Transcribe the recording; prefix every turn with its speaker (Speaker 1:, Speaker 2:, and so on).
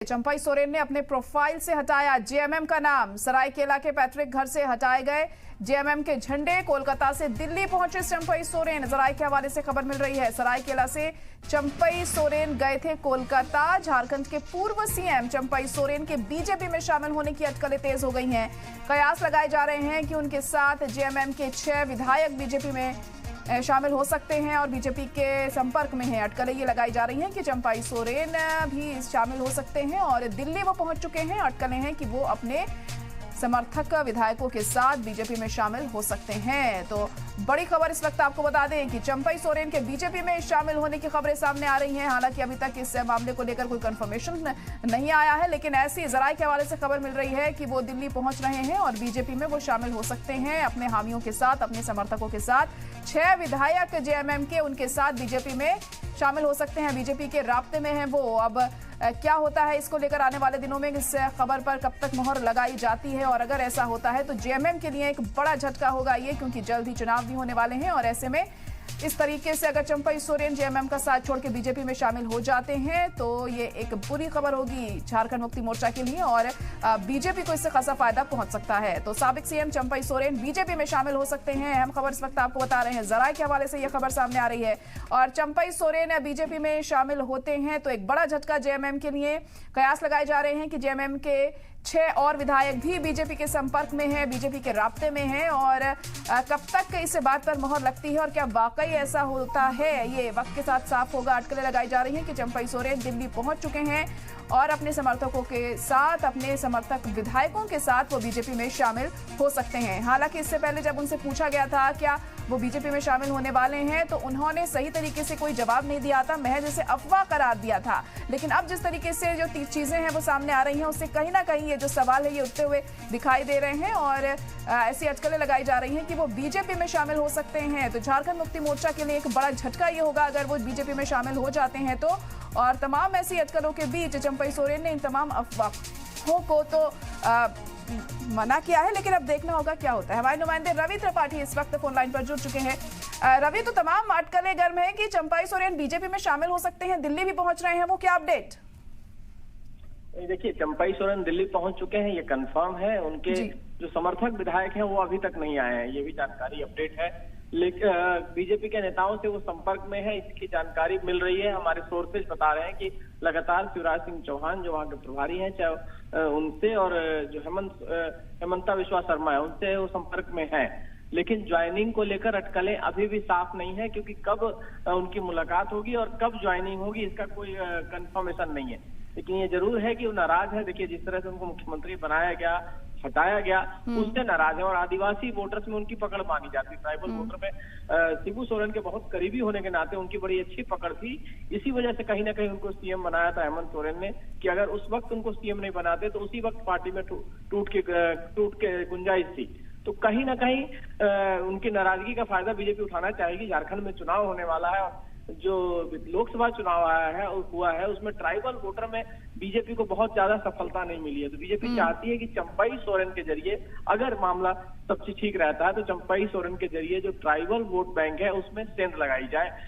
Speaker 1: चंपई सोरेन ने अपने प्रोफाइल से हटाया जेएमएम का नाम। सरायकेला के पैतृक घर से हटाए गए जेएमएम के झंडे। कोलकाता से दिल्ली पहुंचे चंपई सोरेन। जराये के हवाले से खबर मिल रही है। सरायकेला से चंपई सोरेन गए थे कोलकाता। झारखंड के पूर्व सीएम चंपई सोरेन के बीजेपी में शामिल होने की अटकलें तेज हो गई हैं। कयास लगाए जा रहे हैं कि उनके साथ जेएमएम के 6 विधायक बीजेपी में शामिल हो सकते हैं और बीजेपी के संपर्क में हैं। अटकलें ये लगाई जा रही हैं कि चंपई सोरेन भी शामिल हो सकते हैं और दिल्ली वो पहुंच चुके हैं। अटकलें हैं कि वो अपने समर्थक विधायकों के साथ बीजेपी में शामिल हो सकते हैं। तो बड़ी खबर इस वक्त आपको बता दें कि चंपई सोरेन के बीजेपी में शामिल होने की खबरें सामने आ रही हैं। हालांकि अभी तक इस मामले को लेकर कोई कंफर्मेशन नहीं आया है, लेकिन ऐसी जराये के हवाले से खबर मिल रही है कि वो दिल्ली पहुंच रहे हैं और बीजेपी में वो शामिल हो सकते हैं अपने हामियों के साथ, अपने समर्थकों के साथ। 6 विधायक जेएमएम के उनके साथ बीजेपी में शामिल हो सकते हैं, बीजेपी के राब्ते में हैं वो। अब क्या होता है इसको लेकर आने वाले दिनों में इस खबर पर कब तक मोहर लगाई जाती है, और अगर ऐसा होता है तो जेएमएम के लिए एक बड़ा झटका होगा ये, क्योंकि जल्द ही चुनाव भी होने वाले हैं। और ऐसे में इस तरीके से अगर चंपई सोरेन जेएमएम का साथ छोड़ के बीजेपी में शामिल हो जाते हैं तो ये एक बुरी खबर होगी झारखंड मुक्ति मोर्चा के लिए और बीजेपी को इससे खासा फायदा पहुंच सकता है। तो साबिक सीएम चंपई सोरेन बीजेपी में शामिल हो सकते हैं। अहम खबर इस वक्त आपको बता रहे हैं। जराये के हवाले से यह खबर सामने आ रही है और चंपई सोरेन बीजेपी में शामिल होते हैं तो एक बड़ा झटका जेएमएम के लिए। कयास लगाए जा रहे हैं कि जेएमएम के 6 और विधायक भी बीजेपी के संपर्क में हैं, बीजेपी के राब्ते में हैं। और कब तक इस बात पर मोहर लगती है और क्या वाकई ऐसा होता है, ये वक्त के साथ साफ होगा। अटकलें लगाई जा रही हैं कि चंपई सोरेन दिल्ली पहुंच चुके हैं और अपने समर्थकों के साथ, अपने समर्थक विधायकों के साथ वो बीजेपी में शामिल हो सकते हैं। हालांकि इससे पहले जब उनसे पूछा गया था क्या वो बीजेपी में शामिल होने वाले हैं तो उन्होंने सही तरीके से कोई जवाब नहीं दिया था, महज इसे अफवाह करार दिया था। लेकिन अब जिस तरीके से जो चीजें हैं वो सामने आ रही हैं, उससे कहीं ना कहीं ये जो सवाल है ये उठते हुए दिखाई दे रहे हैं और ऐसी अटकलें लगाई जा रही हैं कि वो बीजेपी में शामिल हो सकते हैं। तो झारखंड मुक्ति मोर्चा के लिए एक बड़ा झटका ये होगा अगर वो बीजेपी में शामिल हो जाते हैं तो। और तमाम ऐसी अटकलों के बीच चंपई सोरेन ने इन तमाम अफवाहों को तो मना किया है, लेकिन अब देखना होगा क्या होता है। हमारे नुमाइंदे रवि त्रिपाठी इस वक्त फोन लाइन पर जुड़ चुके हैं। रवि, तो तमाम अटकलें गर्म है कि चंपई सोरेन बीजेपी में शामिल हो सकते हैं, दिल्ली भी पहुंच रहे हैं, वो क्या अपडेट?
Speaker 2: देखिए, चंपई सोरेन दिल्ली पहुंच चुके हैं, ये कंफर्म है। उनके जो समर्थक विधायक हैं वो अभी तक नहीं आए हैं, ये भी जानकारी अपडेट है। लेकिन बीजेपी के नेताओं से वो संपर्क में है, इसकी जानकारी मिल रही है। हमारे सोर्सेज बता रहे हैं कि लगातार शिवराज सिंह चौहान जो वहाँ के प्रभारी हैं, चाहे उनसे, और जो हेमंता विश्वा शर्मा है उनसे वो संपर्क में है। लेकिन ज्वाइनिंग को लेकर अटकलें अभी भी साफ नहीं है, क्योंकि कब उनकी मुलाकात होगी और कब ज्वाइनिंग होगी इसका कोई कंफर्मेशन नहीं है। लेकिन ये जरूर है कि वो नाराज है। देखिए, जिस तरह से उनको मुख्यमंत्री बनाया गया, हटाया गया, उससे नाराज है। और आदिवासी वोटर्स में उनकी पकड़ मानी जाती है। ट्राइबल वोटर में शिबू सोरेन के बहुत करीबी होने के नाते उनकी बड़ी अच्छी पकड़ थी। इसी वजह से कहीं ना कहीं उनको सीएम बनाया था हेमंत सोरेन ने, कि अगर उस वक्त उनको सीएम नहीं बनाते तो उसी वक्त पार्टी में टूट के गुंजाइश थी। तो कहीं ना कहीं उनकी नाराजगी का फायदा बीजेपी उठाना चाहेगी। झारखंड में चुनाव होने वाला है और जो लोकसभा चुनाव हुआ है उसमें ट्राइबल वोटर में बीजेपी को बहुत ज्यादा सफलता नहीं मिली है। तो बीजेपी चाहती है कि चंपई सोरेन के जरिए, अगर मामला सब चीज ठीक रहता है तो चंपई सोरेन के जरिए जो ट्राइबल वोट बैंक है उसमें सेंध लगाई जाए।